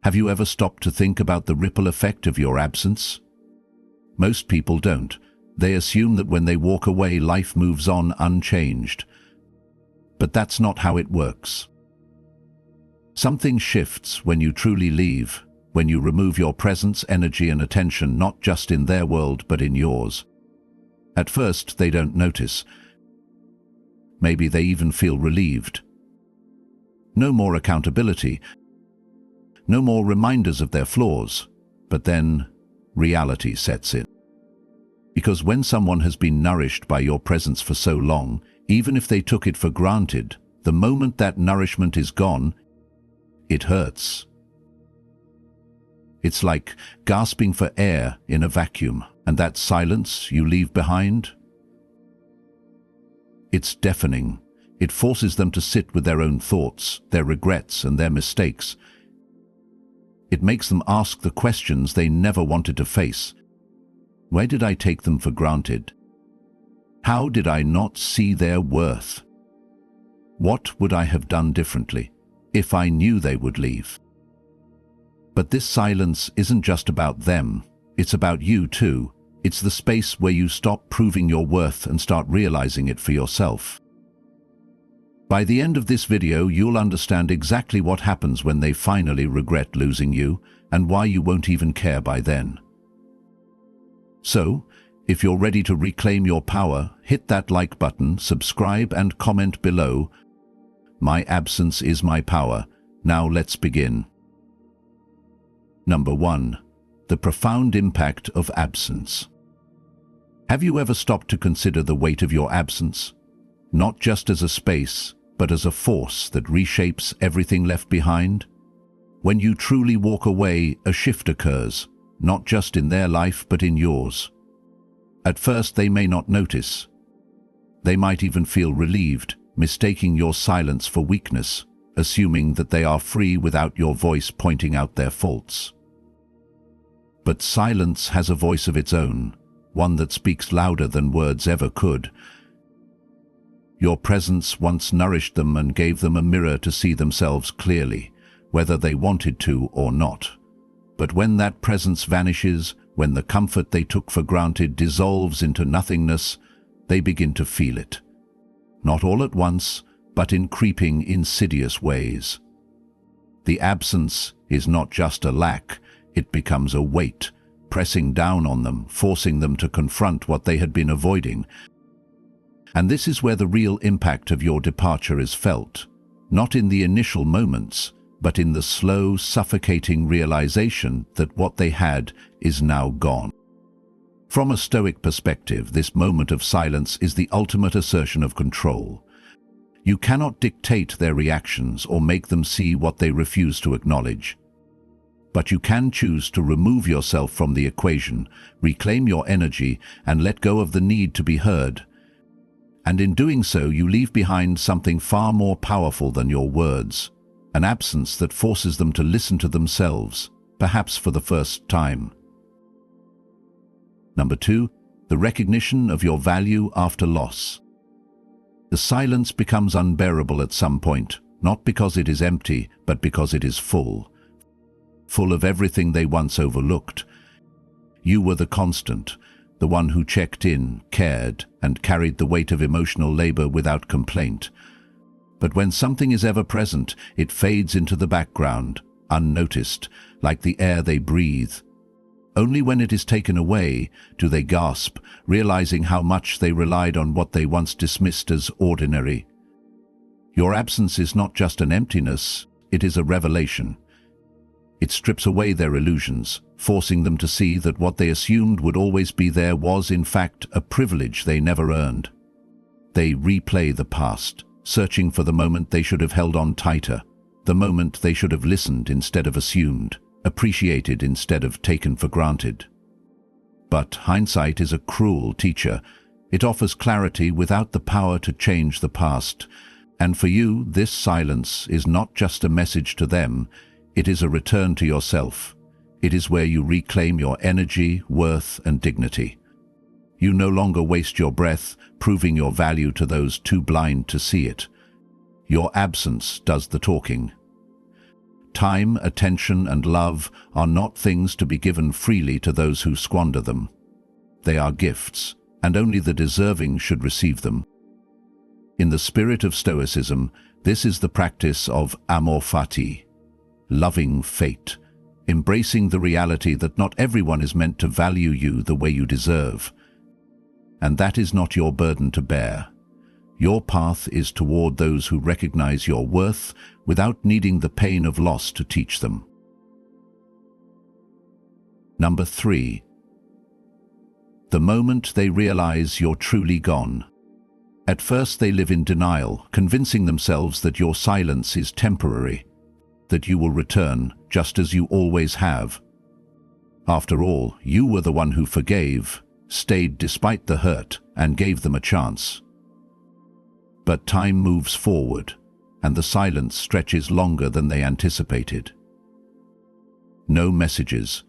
Have you ever stopped to think about the ripple effect of your absence? Most people don't. They assume that when they walk away, life moves on unchanged. But that's not how it works. Something shifts when you truly leave, when you remove your presence, energy and attention not just in their world but in yours. At first, they don't notice. Maybe they even feel relieved. No more accountability, no more reminders of their flaws, but then reality sets in. Because when someone has been nourished by your presence for so long, even if they took it for granted, the moment that nourishment is gone, it hurts. It's like gasping for air in a vacuum, and that silence you leave behind, it's deafening. It forces them to sit with their own thoughts, their regrets and their mistakes. It makes them ask the questions they never wanted to face. Where did I take them for granted? How did I not see their worth? What would I have done differently if I knew they would leave? But this silence isn't just about them, it's about you too. It's the space where you stop proving your worth and start realizing it for yourself. By the end of this video, you'll understand exactly what happens when they finally regret losing you and why you won't even care by then. So, if you're ready to reclaim your power, hit that like button, subscribe and comment below. My absence is my power. Now let's begin. Number 1. The profound impact of absence. Have you ever stopped to consider the weight of your absence? Not just as a space, but as a force that reshapes everything left behind? When you truly walk away, a shift occurs, not just in their life but in yours. At first they may not notice. They might even feel relieved, mistaking your silence for weakness, assuming that they are free without your voice pointing out their faults. But silence has a voice of its own, one that speaks louder than words ever could. Your presence once nourished them and gave them a mirror to see themselves clearly, whether they wanted to or not. But when that presence vanishes, when the comfort they took for granted dissolves into nothingness, they begin to feel it. Not all at once, but in creeping, insidious ways. The absence is not just a lack, it becomes a weight, pressing down on them, forcing them to confront what they had been avoiding. And this is where the real impact of your departure is felt, not in the initial moments, but in the slow, suffocating realization that what they had is now gone. From a Stoic perspective, this moment of silence is the ultimate assertion of control. You cannot dictate their reactions or make them see what they refuse to acknowledge. But you can choose to remove yourself from the equation, reclaim your energy, and let go of the need to be heard. And in doing so, you leave behind something far more powerful than your words, an absence that forces them to listen to themselves, perhaps for the first time. Number 2, the recognition of your value after loss. The silence becomes unbearable at some point, not because it is empty, but because it is full of everything they once overlooked. You were the constant, the one who checked in, cared, and carried the weight of emotional labor without complaint. But when something is ever present, it fades into the background, unnoticed, like the air they breathe. Only when it is taken away do they gasp, realizing how much they relied on what they once dismissed as ordinary. Your absence is not just an emptiness, it is a revelation. It strips away their illusions, forcing them to see that what they assumed would always be there was, in fact, a privilege they never earned. They replay the past, searching for the moment they should have held on tighter, the moment they should have listened instead of assumed, appreciated instead of taken for granted. But hindsight is a cruel teacher. It offers clarity without the power to change the past. And for you, this silence is not just a message to them, it is a return to yourself. It is where you reclaim your energy, worth, and dignity. You no longer waste your breath, proving your value to those too blind to see it. Your absence does the talking. Time, attention, and love are not things to be given freely to those who squander them. They are gifts, and only the deserving should receive them. In the spirit of Stoicism, this is the practice of amor fati, loving fate, embracing the reality that not everyone is meant to value you the way you deserve. And that is not your burden to bear. Your path is toward those who recognize your worth without needing the pain of loss to teach them. Number 3. The moment they realize you're truly gone. At first they live in denial, convincing themselves that your silence is temporary, that you will return just as you always have. After all, you were the one who forgave, stayed despite the hurt, and gave them a chance. But time moves forward, and the silence stretches longer than they anticipated. No messages,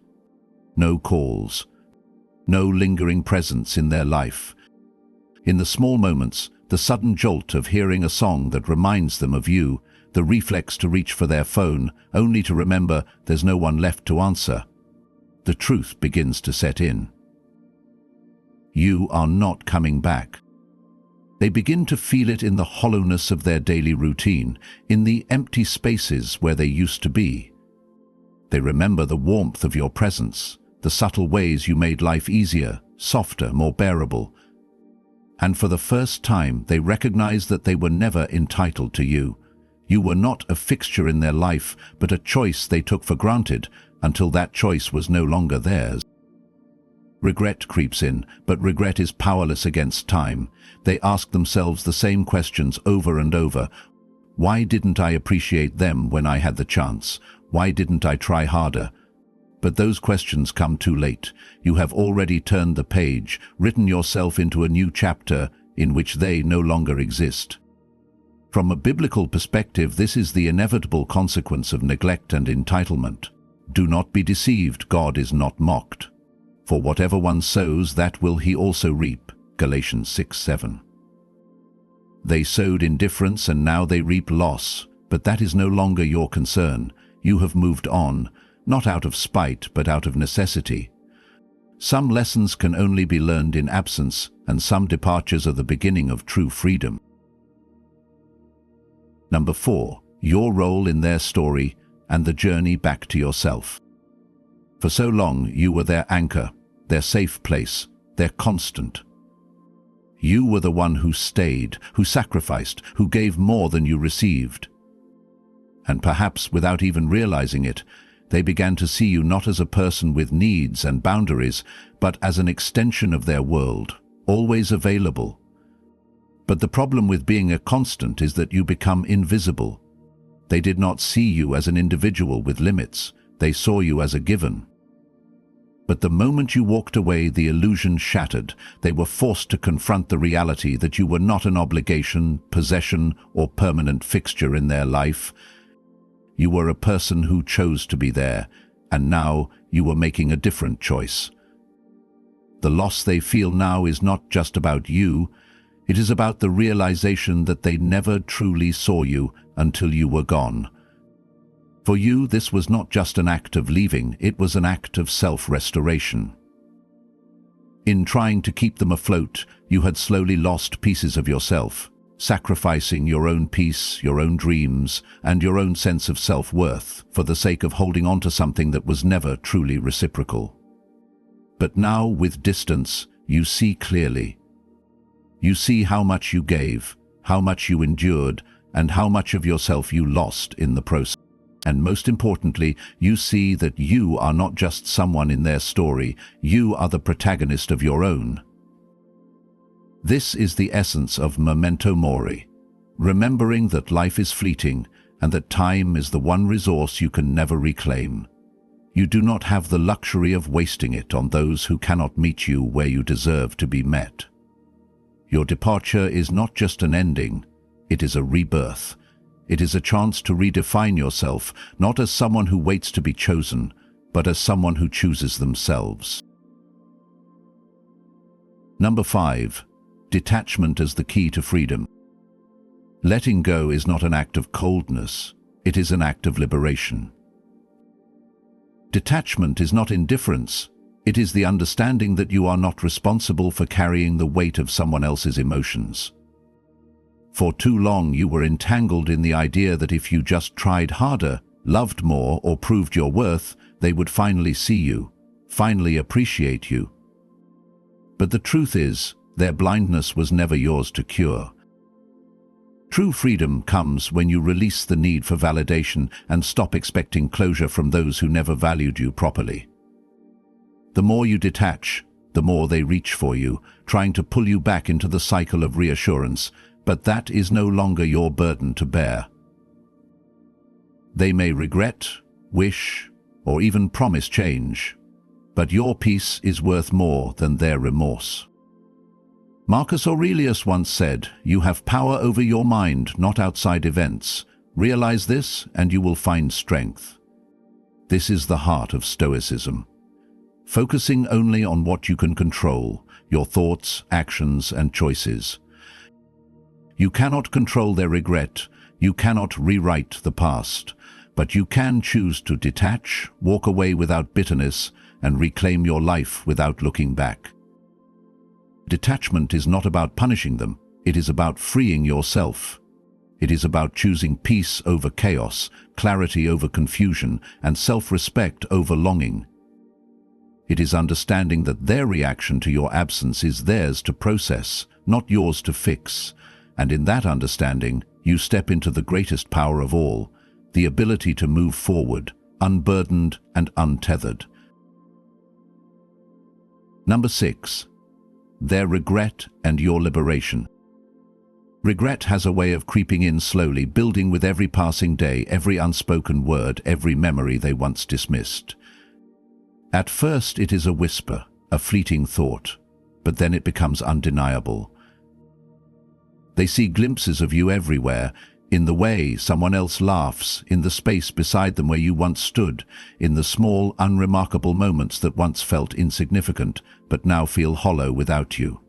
no calls, no lingering presence in their life. In the small moments, the sudden jolt of hearing a song that reminds them of you, the reflex to reach for their phone, only to remember there's no one left to answer, the truth begins to set in. You are not coming back. They begin to feel it in the hollowness of their daily routine, in the empty spaces where they used to be. They remember the warmth of your presence, the subtle ways you made life easier, softer, more bearable. And for the first time, they recognize that they were never entitled to you. You were not a fixture in their life, but a choice they took for granted until that choice was no longer theirs. Regret creeps in, but regret is powerless against time. They ask themselves the same questions over and over. Why didn't I appreciate them when I had the chance? Why didn't I try harder? But those questions come too late. You have already turned the page, written yourself into a new chapter in which they no longer exist. From a biblical perspective, this is the inevitable consequence of neglect and entitlement. Do not be deceived, God is not mocked. For whatever one sows, that will he also reap. Galatians 6:7. They sowed indifference and now they reap loss, but that is no longer your concern. You have moved on, not out of spite, but out of necessity. Some lessons can only be learned in absence, and some departures are the beginning of true freedom. Number 4. Your role in their story and the journey back to yourself. For so long, you were their anchor, their safe place, their constant. You were the one who stayed, who sacrificed, who gave more than you received. And perhaps without even realizing it, they began to see you not as a person with needs and boundaries, but as an extension of their world, always available. But the problem with being a constant is that you become invisible. They did not see you as an individual with limits. They saw you as a given. But the moment you walked away, the illusion shattered. They were forced to confront the reality that you were not an obligation, possession, or permanent fixture in their life. You were a person who chose to be there, and now you were making a different choice. The loss they feel now is not just about you. It is about the realization that they never truly saw you until you were gone. For you, this was not just an act of leaving, it was an act of self-restoration. In trying to keep them afloat, you had slowly lost pieces of yourself, sacrificing your own peace, your own dreams, and your own sense of self-worth for the sake of holding on to something that was never truly reciprocal. But now, with distance, you see clearly. You see how much you gave, how much you endured, and how much of yourself you lost in the process. And most importantly, you see that you are not just someone in their story, you are the protagonist of your own. This is the essence of memento mori, remembering that life is fleeting and that time is the one resource you can never reclaim. You do not have the luxury of wasting it on those who cannot meet you where you deserve to be met. Your departure is not just an ending, it is a rebirth. It is a chance to redefine yourself, not as someone who waits to be chosen, but as someone who chooses themselves. Number 5. Detachment as the key to freedom. Letting go is not an act of coldness. It is an act of liberation. Detachment is not indifference. It is the understanding that you are not responsible for carrying the weight of someone else's emotions. For too long you were entangled in the idea that if you just tried harder, loved more, or proved your worth, they would finally see you, finally appreciate you. But the truth is, their blindness was never yours to cure. True freedom comes when you release the need for validation and stop expecting closure from those who never valued you properly. The more you detach, the more they reach for you, trying to pull you back into the cycle of reassurance, but that is no longer your burden to bear. They may regret, wish, or even promise change, but your peace is worth more than their remorse. Marcus Aurelius once said, "You have power over your mind, not outside events. Realize this, and you will find strength." This is the heart of Stoicism. Focusing only on what you can control, your thoughts, actions, and choices. You cannot control their regret, you cannot rewrite the past, but you can choose to detach, walk away without bitterness, and reclaim your life without looking back. Detachment is not about punishing them, it is about freeing yourself. It is about choosing peace over chaos, clarity over confusion, and self-respect over longing. It is understanding that their reaction to your absence is theirs to process, not yours to fix. And in that understanding, you step into the greatest power of all, the ability to move forward, unburdened and untethered. Number 6. Their regret and your liberation. Regret has a way of creeping in slowly, building with every passing day, every unspoken word, every memory they once dismissed. At first it is a whisper, a fleeting thought, but then it becomes undeniable. They see glimpses of you everywhere, in the way someone else laughs, in the space beside them where you once stood, in the small, unremarkable moments that once felt insignificant, but now feel hollow without you.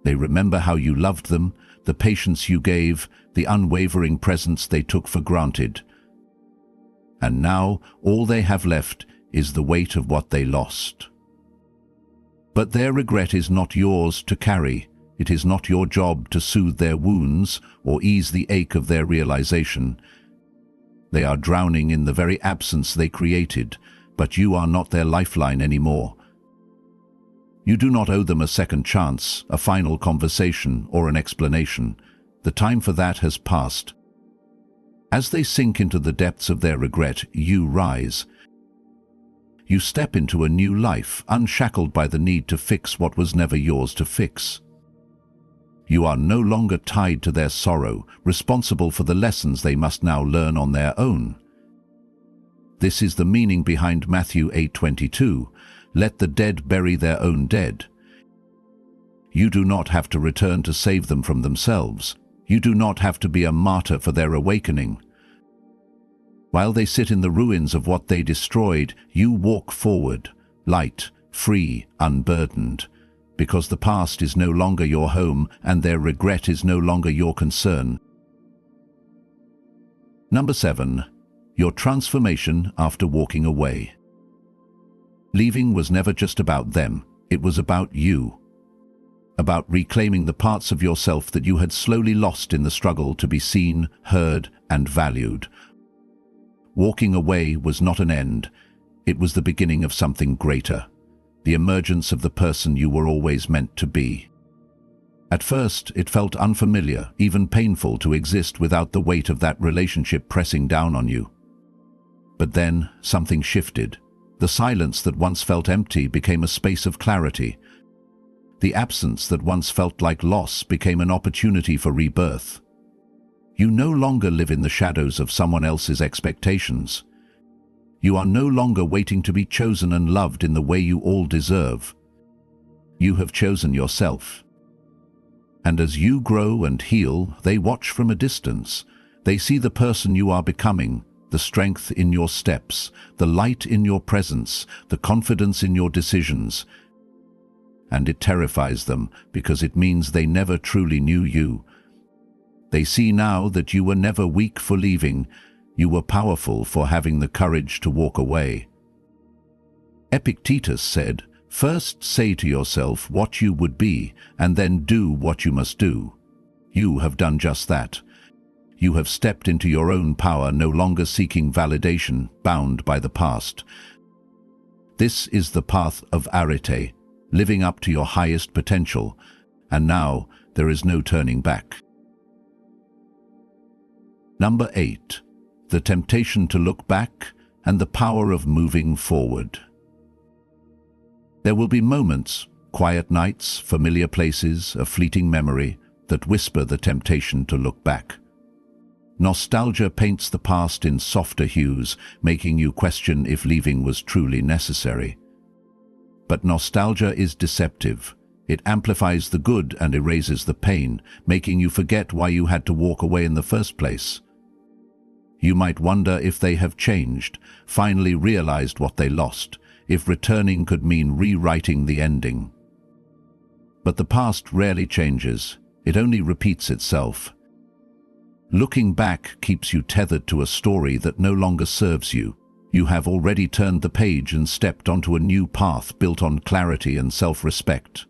They remember how you loved them, the patience you gave, the unwavering presence they took for granted. And now, all they have left is the weight of what they lost. But their regret is not yours to carry. It is not your job to soothe their wounds or ease the ache of their realization. They are drowning in the very absence they created, but you are not their lifeline anymore. You do not owe them a second chance, a final conversation, or an explanation. The time for that has passed. As they sink into the depths of their regret, you rise. You step into a new life, unshackled by the need to fix what was never yours to fix. You are no longer tied to their sorrow, responsible for the lessons they must now learn on their own. This is the meaning behind Matthew 8:22, "Let the dead bury their own dead." You do not have to return to save them from themselves. You do not have to be a martyr for their awakening. While they sit in the ruins of what they destroyed, you walk forward, light, free, unburdened, because the past is no longer your home and their regret is no longer your concern. Number 7. Your transformation after walking away. Leaving was never just about them, it was about you. About reclaiming the parts of yourself that you had slowly lost in the struggle to be seen, heard, and valued. Walking away was not an end, it was the beginning of something greater, the emergence of the person you were always meant to be. At first, it felt unfamiliar, even painful to exist without the weight of that relationship pressing down on you. But then, something shifted. The silence that once felt empty became a space of clarity. The absence that once felt like loss became an opportunity for rebirth. You no longer live in the shadows of someone else's expectations. You are no longer waiting to be chosen and loved in the way you all deserve. You have chosen yourself. And as you grow and heal, they watch from a distance. They see the person you are becoming, the strength in your steps, the light in your presence, the confidence in your decisions. And it terrifies them because it means they never truly knew you. They see now that you were never weak for leaving. You were powerful for having the courage to walk away. Epictetus said, "First say to yourself what you would be, and then do what you must do." You have done just that. You have stepped into your own power, no longer seeking validation, bound by the past. This is the path of arete, living up to your highest potential, and now there is no turning back. Number 8. The temptation to look back and the power of moving forward. There will be moments, quiet nights, familiar places, a fleeting memory, that whisper the temptation to look back. Nostalgia paints the past in softer hues, making you question if leaving was truly necessary. But nostalgia is deceptive. It amplifies the good and erases the pain, making you forget why you had to walk away in the first place. You might wonder if they have changed, finally realized what they lost, if returning could mean rewriting the ending. But the past rarely changes. It only repeats itself. Looking back keeps you tethered to a story that no longer serves you. You have already turned the page and stepped onto a new path built on clarity and self-respect.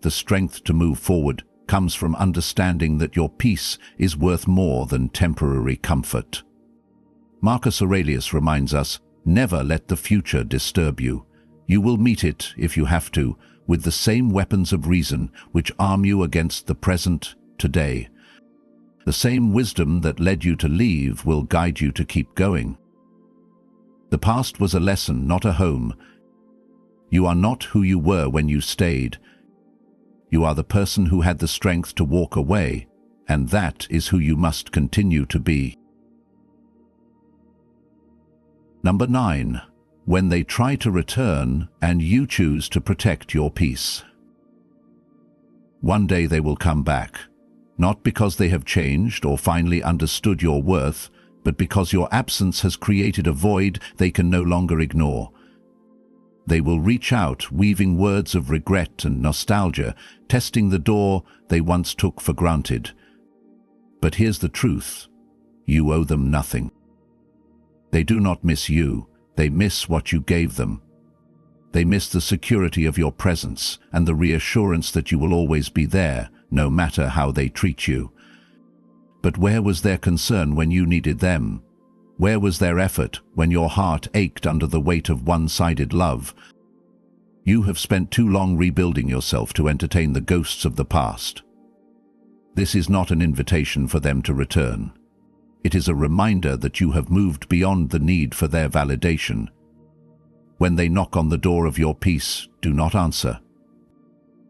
The strength to move forward comes from understanding that your peace is worth more than temporary comfort. Marcus Aurelius reminds us, never let the future disturb you. You will meet it, if you have to, with the same weapons of reason which arm you against the present, today. The same wisdom that led you to leave will guide you to keep going. The past was a lesson, not a home. You are not who you were when you stayed. You are the person who had the strength to walk away, and that is who you must continue to be. Number 9. When they try to return and you choose to protect your peace. One day they will come back, not because they have changed or finally understood your worth, but because your absence has created a void they can no longer ignore. They will reach out, weaving words of regret and nostalgia, testing the door they once took for granted. But here's the truth: you owe them nothing. They do not miss you, they miss what you gave them. They miss the security of your presence and the reassurance that you will always be there, no matter how they treat you. But where was their concern when you needed them? Where was their effort when your heart ached under the weight of one-sided love? You have spent too long rebuilding yourself to entertain the ghosts of the past. This is not an invitation for them to return. It is a reminder that you have moved beyond the need for their validation. When they knock on the door of your peace, do not answer.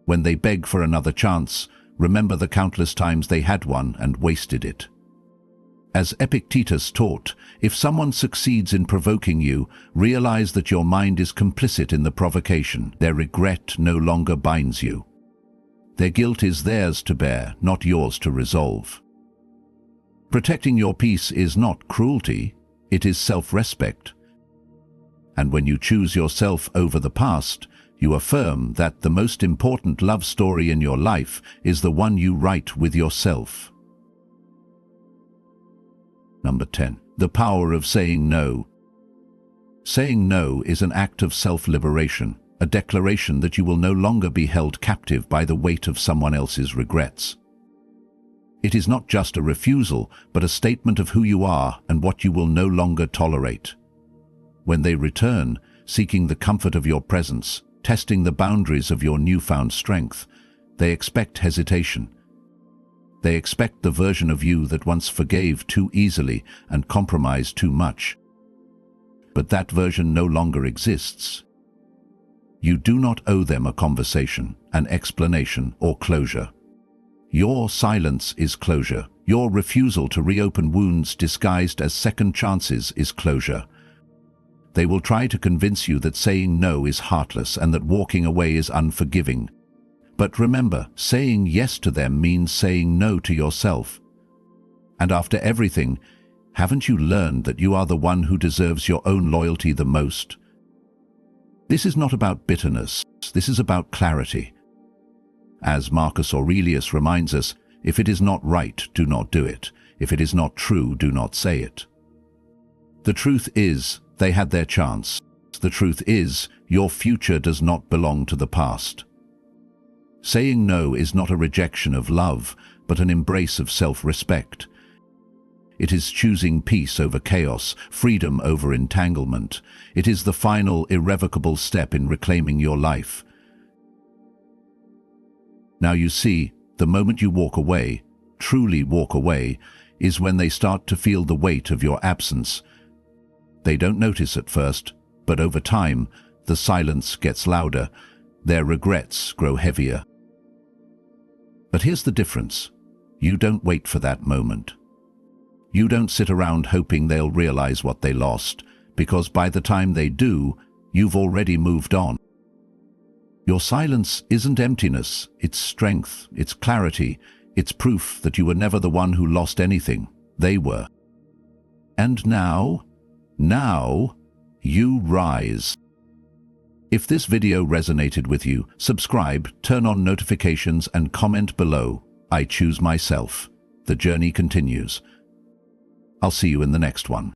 When they beg for another chance, remember the countless times they had one and wasted it. As Epictetus taught, if someone succeeds in provoking you, realize that your mind is complicit in the provocation. Their regret no longer binds you. Their guilt is theirs to bear, not yours to resolve. Protecting your peace is not cruelty, it is self-respect. And when you choose yourself over the past, you affirm that the most important love story in your life is the one you write with yourself. Number 10. The power of saying no. Saying no is an act of self-liberation, a declaration that you will no longer be held captive by the weight of someone else's regrets. It is not just a refusal, but a statement of who you are and what you will no longer tolerate. When they return, seeking the comfort of your presence, testing the boundaries of your newfound strength, they expect hesitation. They expect the version of you that once forgave too easily and compromised too much. But that version no longer exists. You do not owe them a conversation, an explanation, or closure. Your silence is closure. Your refusal to reopen wounds disguised as second chances is closure. They will try to convince you that saying no is heartless and that walking away is unforgiving. But remember, saying yes to them means saying no to yourself. And after everything, haven't you learned that you are the one who deserves your own loyalty the most? This is not about bitterness, this is about clarity. As Marcus Aurelius reminds us, if it is not right, do not do it. If it is not true, do not say it. The truth is, they had their chance. The truth is, your future does not belong to the past. Saying no is not a rejection of love, but an embrace of self-respect. It is choosing peace over chaos, freedom over entanglement. It is the final, irrevocable step in reclaiming your life. Now you see, the moment you walk away, truly walk away, is when they start to feel the weight of your absence. They don't notice at first, but over time, the silence gets louder, their regrets grow heavier. But here's the difference. You don't wait for that moment. You don't sit around hoping they'll realize what they lost, because by the time they do, you've already moved on. Your silence isn't emptiness, it's strength, it's clarity, it's proof that you were never the one who lost anything. They were. And now, you rise. If this video resonated with you, subscribe, turn on notifications and comment below. I choose myself. The journey continues. I'll see you in the next one.